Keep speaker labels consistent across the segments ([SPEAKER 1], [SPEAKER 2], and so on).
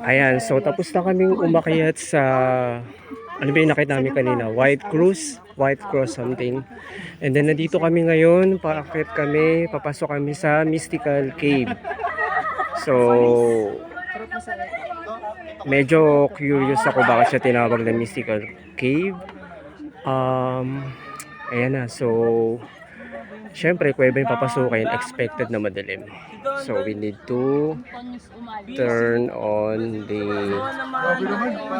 [SPEAKER 1] Ayan, so tapos na kaming umakyat sa, ano ba yung nakita namin kanina? White Cross something. And then nandito kami ngayon, paakyat kami, papasok kami sa Mystical Cave. So, medyo curious ako bakit siya tinawag na Mystical Cave. Ayan na, so syempre, kung iba yung papasukin, expected na madilim. So, we need to turn on the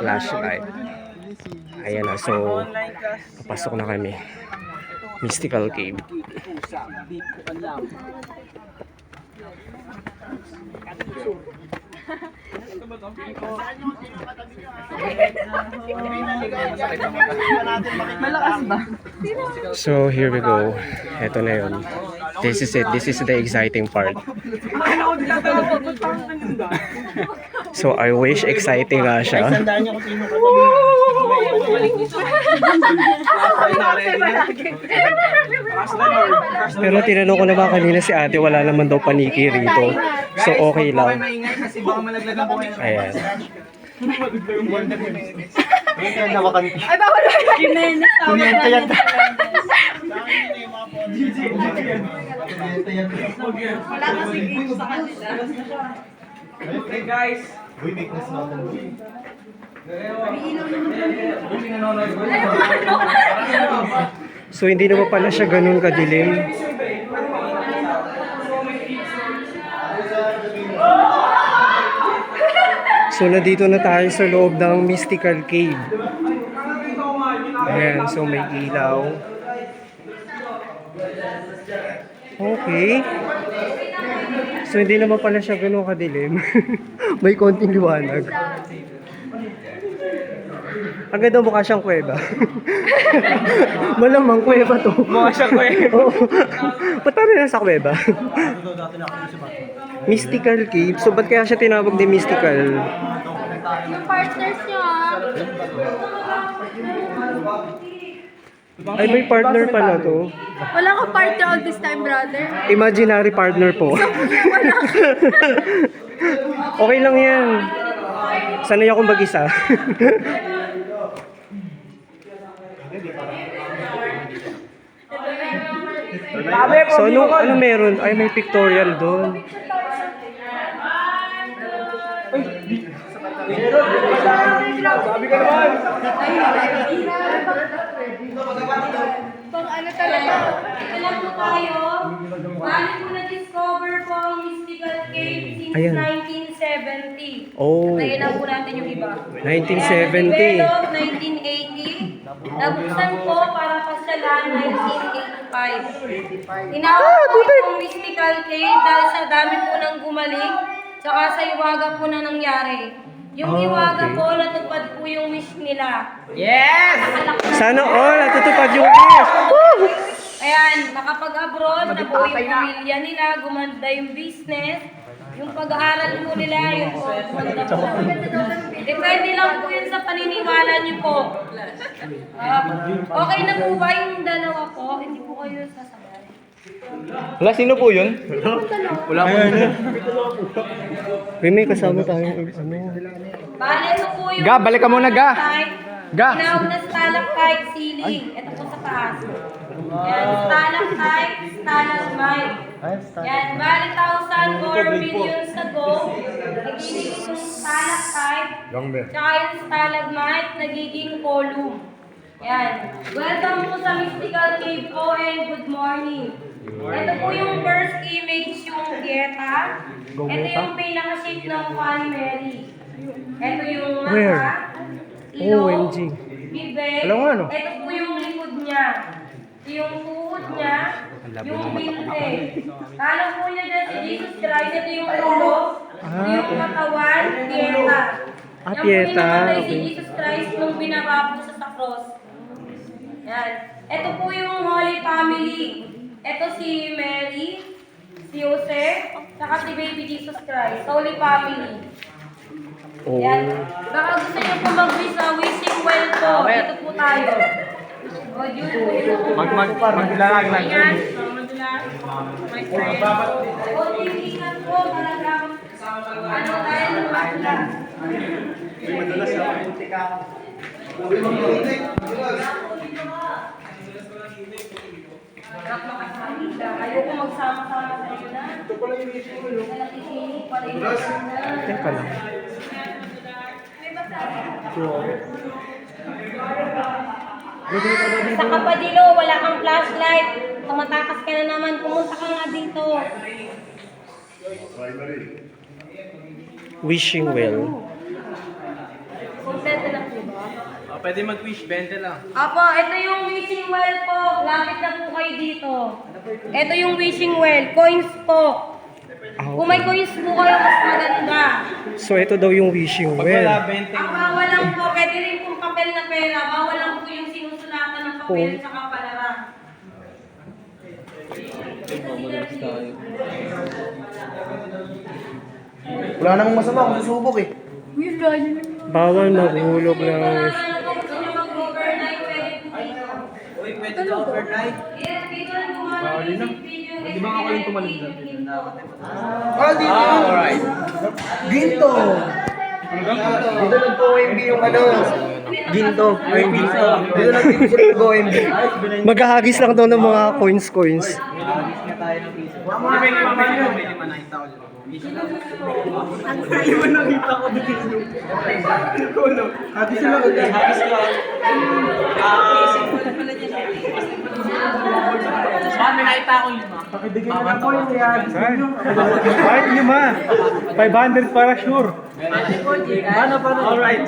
[SPEAKER 1] flashlight. Ayan na, so papasok na kami. Mystical Cave. So here we go. Ito na yun. This is it. This is the exciting part. So I wish exciting nga siya. Pero tinanong ko naman kanina si ate, wala naman daw paniki rito. So okay lang. Ayan.
[SPEAKER 2] Ay, bawal ba? Kumenta yan. Wala kasi game sa kanila.
[SPEAKER 3] Okay guys.
[SPEAKER 1] So hindi naman pala siya ganun kadilim. So nandito na tayo sa loob ng Mystical Cave. Ayan, so may ilaw. Okay. So hindi naman pala siya ganun kadilim. May konting liwanag. Ang ganda, mukha siyang kuweba. Malamang kuweba to.
[SPEAKER 3] Mukha siyang kuweba.
[SPEAKER 1] Oo. Ba't tayo nasa kuweba? Mystical Cave. So ba't kaya siya tinawag na mystical?
[SPEAKER 2] Yung partners nyo,
[SPEAKER 1] Ay, may partner pala to.
[SPEAKER 2] Wala kang partner all this time, brother.
[SPEAKER 1] Imaginary partner po.
[SPEAKER 2] Wala.
[SPEAKER 1] Okay lang yan. Sanay akong mag-isa. So ano meron? Ay, may pictorial doon.
[SPEAKER 3] Sabi ka naman.
[SPEAKER 2] Pang ano talaga?
[SPEAKER 4] Alam po tayo, bali po na-discover po ang Mystical Cave since
[SPEAKER 1] Ayan.
[SPEAKER 4] 1970.
[SPEAKER 1] Oh,
[SPEAKER 4] Tayo na po natin yung iba.
[SPEAKER 1] 1970.
[SPEAKER 4] Develop 1980. Nabuksan po para pasyalan 1985. Tinawag po itong Mystical Cave dahil sa dami po ng gumaling tsaka sa iwaga po na nangyari. Yung iwaga
[SPEAKER 1] okay.
[SPEAKER 4] po, natupad po yung wish nila.
[SPEAKER 3] Yes!
[SPEAKER 1] Sana all natutupad yung wish. Woo!
[SPEAKER 4] Ayan, nakapag-abroad, nabuo yung pamilya nila, gumanda yung business, yung pag-aaral po nila, yung po, gumanda po. Depende lang po yun sa paniniwala niyo po. Okay na po ba yung dalawa po? Hindi po kayo sasabay.
[SPEAKER 3] Wala, sino po yun? Wala po yun.
[SPEAKER 1] May kasama tayong ano.
[SPEAKER 4] Bale, ito po yung...
[SPEAKER 3] Ga, balik ka muna, Ga. Ga.
[SPEAKER 4] Tinawag na stalactite ceiling. Ito po sa taas. Yan, stalactite, stalagmite. Yan, bali 1,000 or millions ago, nagiging itong stalactite, tsaka yung stalagmite, nagiging column. Yan. Welcome po sa Mystical Cave po and good morning. Ito po yung first image, yung dieta. Ito yung pinaka-shape ng Holy Mary. Ito yung
[SPEAKER 1] Where?
[SPEAKER 4] mata, ilong,
[SPEAKER 1] OMG.
[SPEAKER 4] bibig.
[SPEAKER 3] Alam mo ano?
[SPEAKER 4] Ito po yung likod niya. Yung tuhod niya, yung binte. Kala po niya dyan si Jesus Christ. Ito yung ulo, yung katawan, dieta.
[SPEAKER 1] Ah,
[SPEAKER 4] Yan po
[SPEAKER 1] dieta,
[SPEAKER 4] yung si
[SPEAKER 1] okay.
[SPEAKER 4] Jesus Christ nung binaba po sa cross. Yan. Ito po yung Holy Family. Ito si Mary, si Jose, saka si Baby Jesus Christ. Holy Family.
[SPEAKER 1] Oh.
[SPEAKER 4] Yan. Baka gusto niyo po mag-wish sa wishing well po. Ito po tayo. O, yun po.
[SPEAKER 3] Maglalag lang.
[SPEAKER 4] Ayan. Maglalag. My friend. O, tingin po. Talagang Ano tayo? Harap makasali ka. Ayoko magsama-sama sa iyo na. Ito pala yung issue mo. Nakikinig pala yung issue na.
[SPEAKER 1] Teka lang.
[SPEAKER 4] Isa ka pa, Dilo. Wala kang flashlight. Tumatakas ka na naman. Pumunta ka nga dito.
[SPEAKER 1] Wishing well.
[SPEAKER 4] Kompleto lang, di ba?
[SPEAKER 3] Pwede mag-wish, 20 lang.
[SPEAKER 4] Apo, ito yung wishing well po. Lapit na po kayo dito. Ito yung wishing well. Coins po. Kung may coins po kayo, mas maganda.
[SPEAKER 1] So ito daw yung wishing
[SPEAKER 3] Pag wala,
[SPEAKER 1] well.
[SPEAKER 3] 20.
[SPEAKER 4] Ang bawal lang po, pwede rin pong papel na pera. Bawal lang po yung sinusulatan ng papel sa kapalara.
[SPEAKER 5] Wala namang masama kung susubok eh.
[SPEAKER 2] Yun lang, yun lang.
[SPEAKER 1] Bawal maghulog ng...
[SPEAKER 3] Di ba ako yung tumalog dyan?
[SPEAKER 5] Ah, dito!
[SPEAKER 3] Alright.
[SPEAKER 5] Ginto! Dito nag-OMB yung ano. Ginto. OMB. Dito nag-OMB sila nag-OMB.
[SPEAKER 1] Maghahagis lang daw ng mga coins.
[SPEAKER 3] Di ba yung mamay ko, may 5,9,000. Iwan nakita ko dito. Hagis sila. Hagis sila. Saan may nakita ko lima?
[SPEAKER 5] Pakibigyan na po yung ihagis ninyo.
[SPEAKER 3] Kahit 500 para sure. Paano? Alright.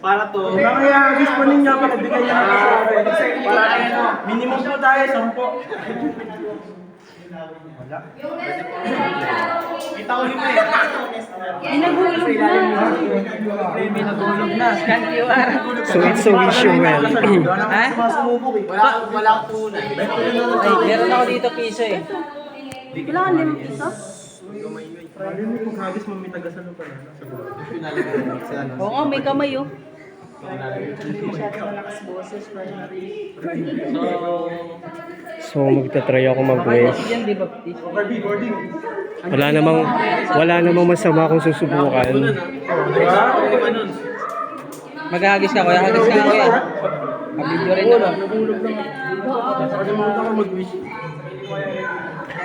[SPEAKER 3] Para to.
[SPEAKER 5] Kung ihagis po ninyo, pakibigyan nyo na po sa akin. Para ano, minimum po tayo, 10.
[SPEAKER 3] Kita ko lima eh.
[SPEAKER 2] Inagulog na.
[SPEAKER 3] May nagulog na. Scan QR.
[SPEAKER 1] So it's a wishing well.
[SPEAKER 3] Ha?
[SPEAKER 5] Sumasumubok eh.
[SPEAKER 3] Wala akong tunay. Ay, meron ako dito piso eh.
[SPEAKER 2] Wala kang limang piso?
[SPEAKER 5] Kung hagis mo, may tagasalo pa na.
[SPEAKER 3] Oo nga, may kamay oh.
[SPEAKER 1] So magta-try ako mag-wish.
[SPEAKER 3] Yan, di ba?
[SPEAKER 1] Wala namang masama kung susubukan.
[SPEAKER 3] Maghahagis ka, kuya. Hagis ka, kuya. Video rin naman.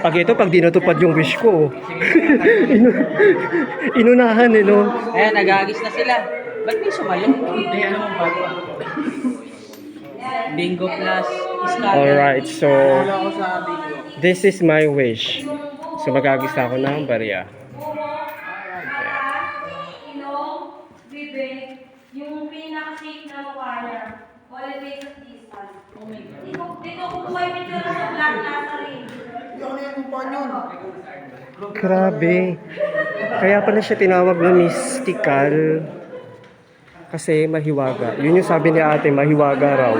[SPEAKER 1] Pag di natupad yung wish ko. Inunahan eh, no?
[SPEAKER 3] Ayan, naghahagis na sila. Ba't may sumayo? Bingo plus scatter.
[SPEAKER 1] Alright, so this is my wish. So maghahagis na ako ng barya.
[SPEAKER 4] Ilong, bibig, yung pinaka-shape na wire. Always at distance. Dito kukuha yung picture sa black nasa rin.
[SPEAKER 1] Grabe. Kaya pala siya tinawag na mystical. Kasi mahiwaga. Yun yung sabi ni ate, mahiwaga raw.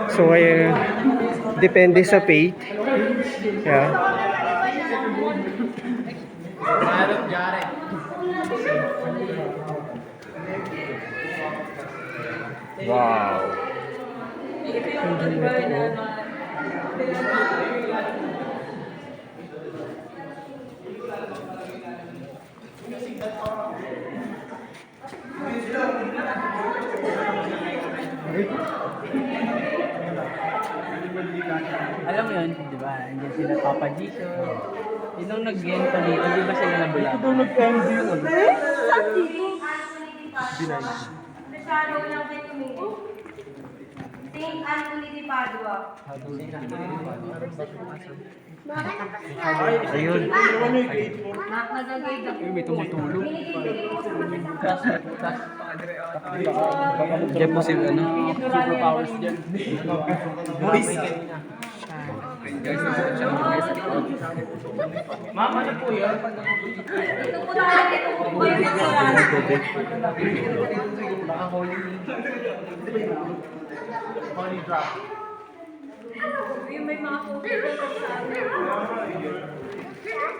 [SPEAKER 1] So, depende sa faith. Yeah. Wow.
[SPEAKER 3] Alam mo yun, di ba? Andiyan sila Papa Jesus. Yun ang nag-game pa dito, di ba sila nabula?
[SPEAKER 5] Ito nag-MD yun.
[SPEAKER 4] Masyado lang kayo tumingin. Saint Anthony de Padua.
[SPEAKER 1] Ayun.
[SPEAKER 3] May tumutulog. Diyan po sila, ano? Superpowers dyan. Mama, ano po yan?
[SPEAKER 4] Ito po lahat, ito po ba yung
[SPEAKER 2] Yung may mga photos sa amin.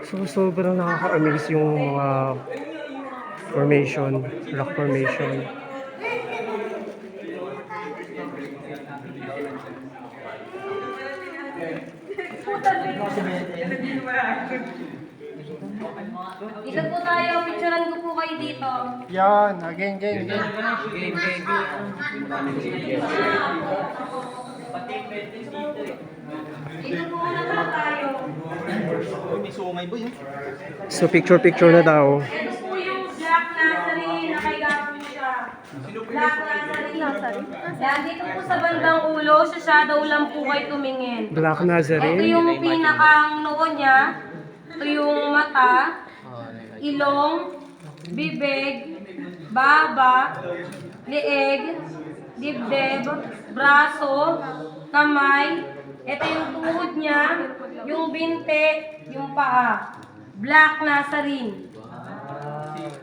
[SPEAKER 1] So, sobrang nakaka-amaze yung mga formation, rock formation.
[SPEAKER 4] Dito po tayo, picturean ko po kayo dito.
[SPEAKER 5] Yan, again, again, again.
[SPEAKER 4] Dito po muna po tayo.
[SPEAKER 5] May sungay boy.
[SPEAKER 1] So picture na daw.
[SPEAKER 4] Ito po yung Black Nazarene, nakahiga po siya. Black Nazarene. Yan, dito po sa bandang ulo, sa shadow lang po kayo tumingin.
[SPEAKER 1] Black
[SPEAKER 4] Ito
[SPEAKER 1] Nazarene.
[SPEAKER 4] yung pinakang noo niya. Ito yung mata, ilong, bibig, baba, leeg, dibdib, braso, kamay. Ito yung tuhod niya, yung binte, yung paa. Black Nazarene.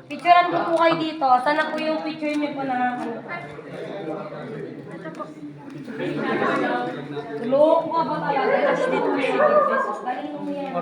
[SPEAKER 4] Picturean ko po kayo dito. Sana po yung picture niyo po na ano. Loko ka ba talaga? Dito mo yung galing mo yan.